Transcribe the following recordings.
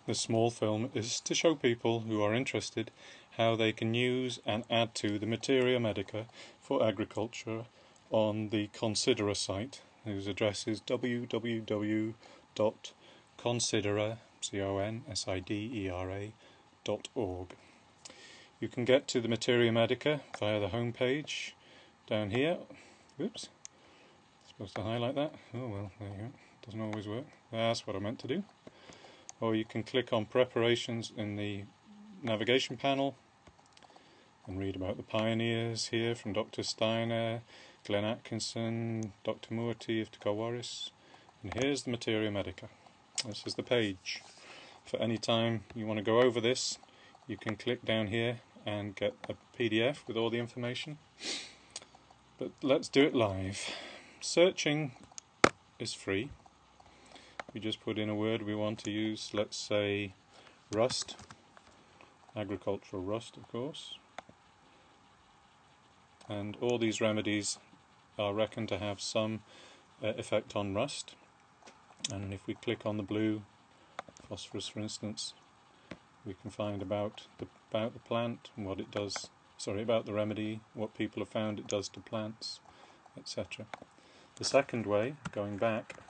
This small film is to show people who are interested how they can use and add to the Materia Medica for agriculture on the Considera site, whose address is www.considera.org. You can get to the Materia Medica via the home page down here. Oops, supposed to highlight that. Oh well, there you go. Doesn't always work. That's what I meant to do. Or you can click on preparations in the navigation panel and read about the pioneers here from Dr. Steiner, Glenn Atkinson, Dr. Moorty of Takawaris. And here's the Materia Medica. This is the page. For any time you want to go over this, you can click down here and get a PDF with all the information. But let's do it live. Searching is free. We just put in a word we want to use, let's say rust, agricultural rust of course, and all these remedies are reckoned to have some effect on rust. And if we click on the blue, phosphorus for instance, we can find about the plant and what it does, about the remedy, what people have found it does to plants, etc. The second way, going back,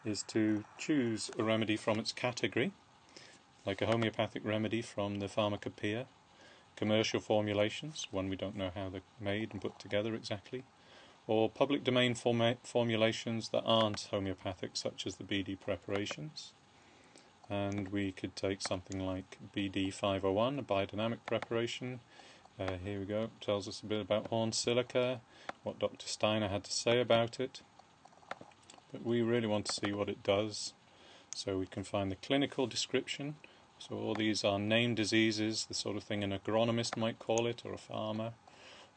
is to choose a remedy from its category, like a homeopathic remedy from the pharmacopoeia, commercial formulations, one we don't know how they're made and put together exactly, or public domain formulations that aren't homeopathic, such as the BD preparations. And we could take something like BD 501, a biodynamic preparation. Here we go, it tells us a bit about horn silica, what Dr. Steiner had to say about it. But we really want to see what it does, so we can find the clinical description. So all these are named diseases, the sort of thing an agronomist might call it, or a farmer,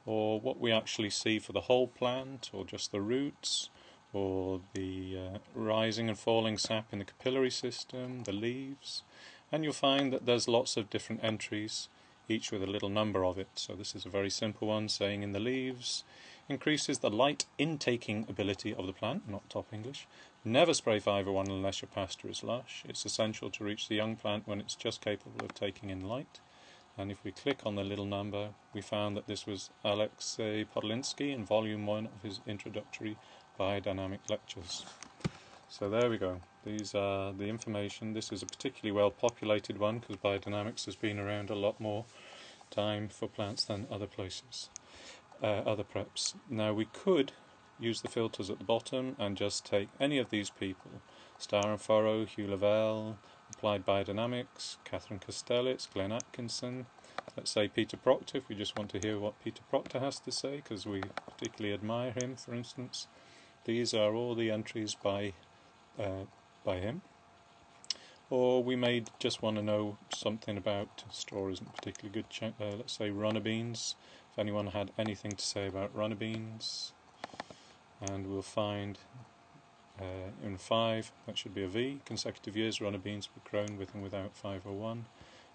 or what we actually see for the whole plant, or just the roots, or the rising and falling sap in the capillary system, the leaves. And you'll find that there's lots of different entries, each with a little number of it. So this is a very simple one, saying in the leaves, increases the light intaking ability of the plant, not top English. Never spray 501 unless your pasture is lush. It's essential to reach the young plant when it's just capable of taking in light. And if we click on the little number, we found that this was Alexei Podolinsky in volume 1 of his introductory biodynamic lectures. So there we go. These are the information. This is a particularly well populated one because biodynamics has been around a lot more time for plants than other places. Other preps. Now we could use the filters at the bottom and just take any of these people, Star and Furrow, Hugh Lavelle, Applied Biodynamics, Catherine Castellitz, Glenn Atkinson, let's say Peter Proctor if we just want to hear what Peter Proctor has to say because we particularly admire him, for instance. These are all the entries by him. Or we may just want to know something about, straw isn't particularly good, let's say runner beans, if anyone had anything to say about runner beans. And we'll find in 5, that should be a V, consecutive years runner beans were grown with and without 501.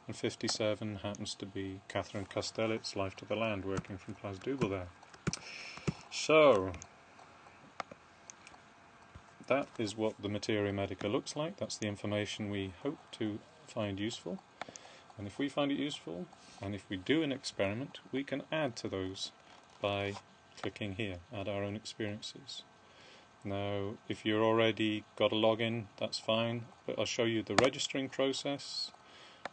And 57 happens to be Catherine Castellitz, Life to the Land, working from Plas Dougal there. So, that is what the Materia Medica looks like. That's the information we hope to find useful. And if we find it useful, and if we do an experiment, we can add to those by clicking here, add our own experiences. Now, if you've already got a login, that's fine, but I'll show you the registering process.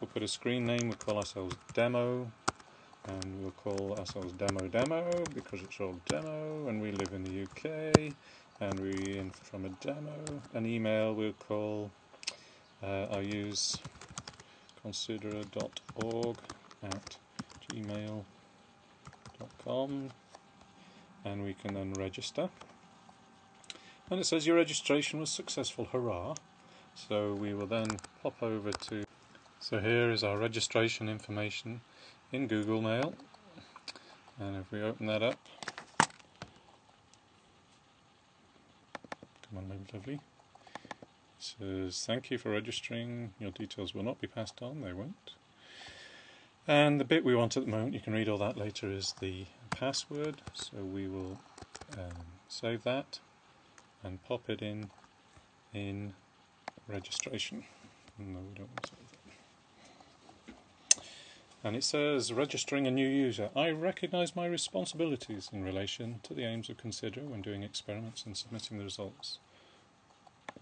We'll put a screen name, we'll call ourselves Demo, and we'll call ourselves Demo because it's all demo, and we live in the UK, and we're in from a demo. An email we'll call, I'll use considera.org@gmail.com, and we can then register. And it says your registration was successful, hurrah. So we will then pop over to, so here is our registration information in Google Mail. And if we open that up, come on lovely, it says thank you for registering, your details will not be passed on, they won't. And the bit we want at the moment, you can read all that later, is the password. So we will save that and pop it in registration. No, we don't want to save it. And it says, registering a new user. I recognise my responsibilities in relation to the aims of Consider when doing experiments and submitting the results.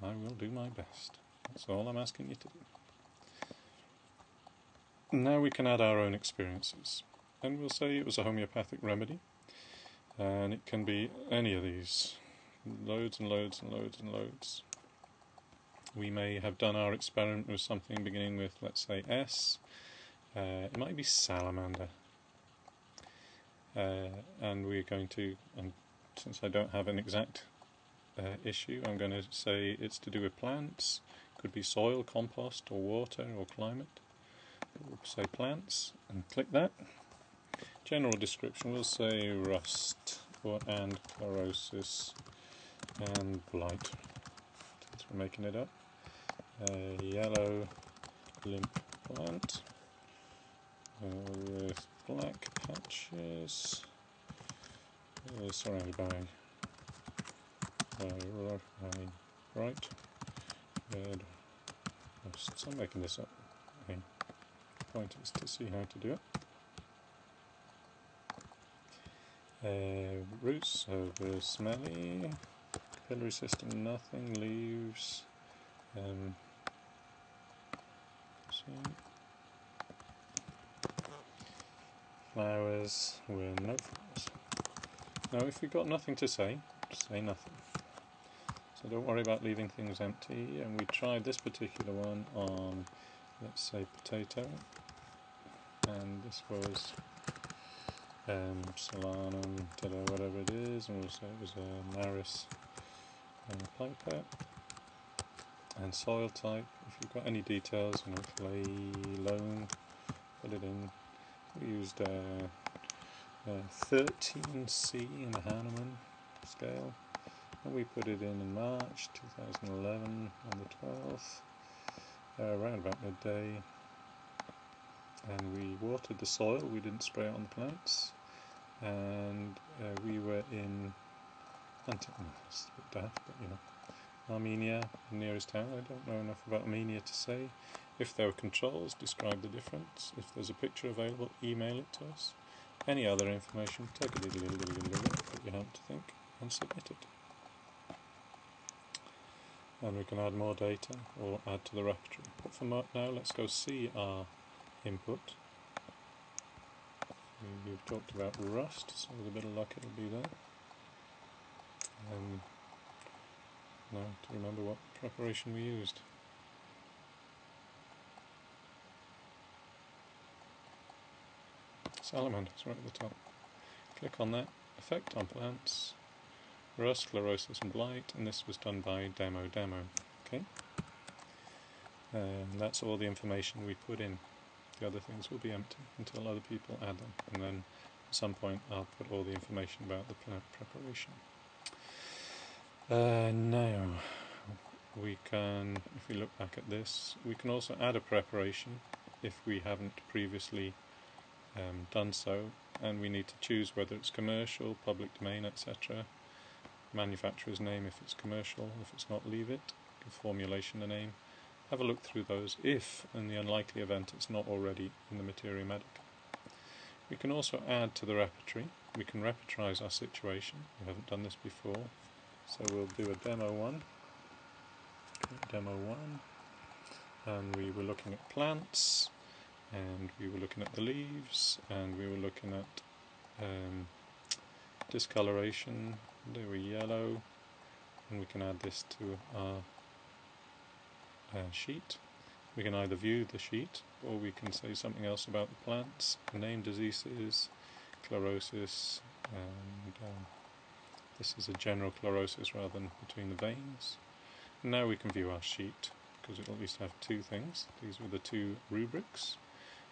I will do my best. That's all I'm asking you to do. Now we can add our own experiences. And we'll say it was a homeopathic remedy. And it can be any of these. Loads and loads and loads and loads. We may have done our experiment with something beginning with, let's say, S. It might be salamander. And we're going to, and since I don't have an exact issue, I'm going to say it's to do with plants. Could be soil, compost, or water, or climate. We'll say plants, and click that. General description, we'll say rust, and chlorosis, and blight, since we're making it up. Yellow limp plant with black patches, surrounded by bright red rusts. I'm making this up. The point is to see how to do it. Roots over smelly, capillary system nothing, leaves, flowers were no flowers. Now if we've got nothing to say nothing. So don't worry about leaving things empty, and we tried this particular one on, let's say, potato, and this was Solanum, whatever it is, and we'll say it was a Maris pipette. And soil type, if you've got any details, clay, loam, put it in. We used 13C in the Hahnemann scale, and we put it in March 2011 on the 12th, around about midday. And we watered the soil, we didn't spray it on the plants, and we were in it's a bit daft, but Armenia, the nearest town. I don't know enough about Armenia to say. If there are controls, describe the difference. If there's a picture available, email it to us. Any other information, take a little look that you happen to think, and submit it. And we can add more data or add to the repertoire. But for now, let's go see our input. You've talked about rust, so with a bit of luck it'll be there. Now to remember what preparation we used. Salamanders right at the top. Click on that. Effect on plants. Rust, chlorosis and blight, and this was done by demo. Okay? And that's all the information we put in. The other things will be empty until other people add them, and then at some point I'll put all the information about the plant preparation. Now we can, if we look back at this, we can also add a preparation if we haven't previously done so, and we need to choose whether it's commercial, public domain, etc. Manufacturer's name if it's commercial, if it's not, leave it. Give formulation a name. Have a look through those if, in the unlikely event, it's not already in the Materia Medica. We can also add to the repertory. We can repertorize our situation. We haven't done this before, so we'll do a demo one. Demo 1, and we were looking at plants, and we were looking at the leaves, and we were looking at discoloration. They were yellow, and we can add this to our sheet. We can either view the sheet, or we can say something else about the plants, name diseases, chlorosis, and this is a general chlorosis rather than between the veins. Now we can view our sheet, because it'll at least have two things. These were the two rubrics,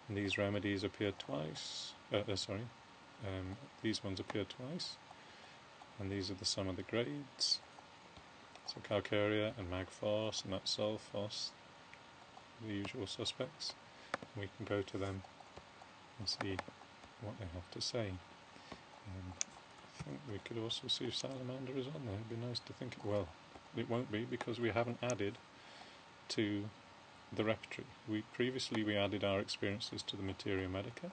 and these remedies appear twice. These ones appear twice, and these are the sum of the grades. So calcarea and magphos and sulfos, the usual suspects. We can go to them and see what they have to say. I think we could also see if salamander is on there. It'd be nice to think it. Well, it won't be because we haven't added to the repertory. Previously we added our experiences to the Materia Medica.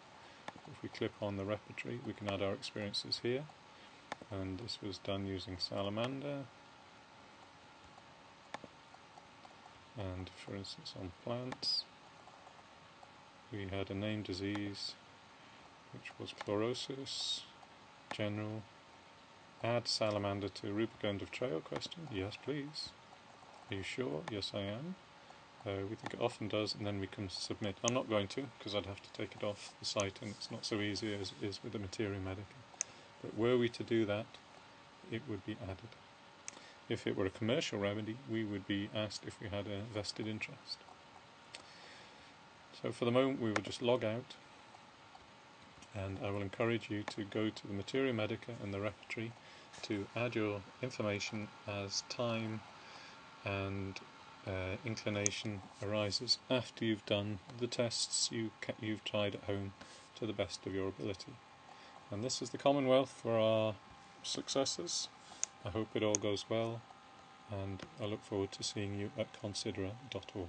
If we click on the repertory, we can add our experiences here, and this was done using salamander, and for instance on plants we had a named disease which was chlorosis, general. Add salamander to rubric end of trail question. Yes please. Are you sure? Yes I am. We think it often does, and then we can submit. I'm not going to, because I'd have to take it off the site, and it's not so easy as it is with the Materia Medica. But were we to do that, it would be added. If it were a commercial remedy, we would be asked if we had a vested interest. So for the moment we will just log out, and I will encourage you to go to the Materia Medica and the repertory to add your information as time and inclination arises after you've done the tests you've tried at home to the best of your ability. And this is the Commonwealth for our successors. I hope it all goes well, and I look forward to seeing you at considera.org.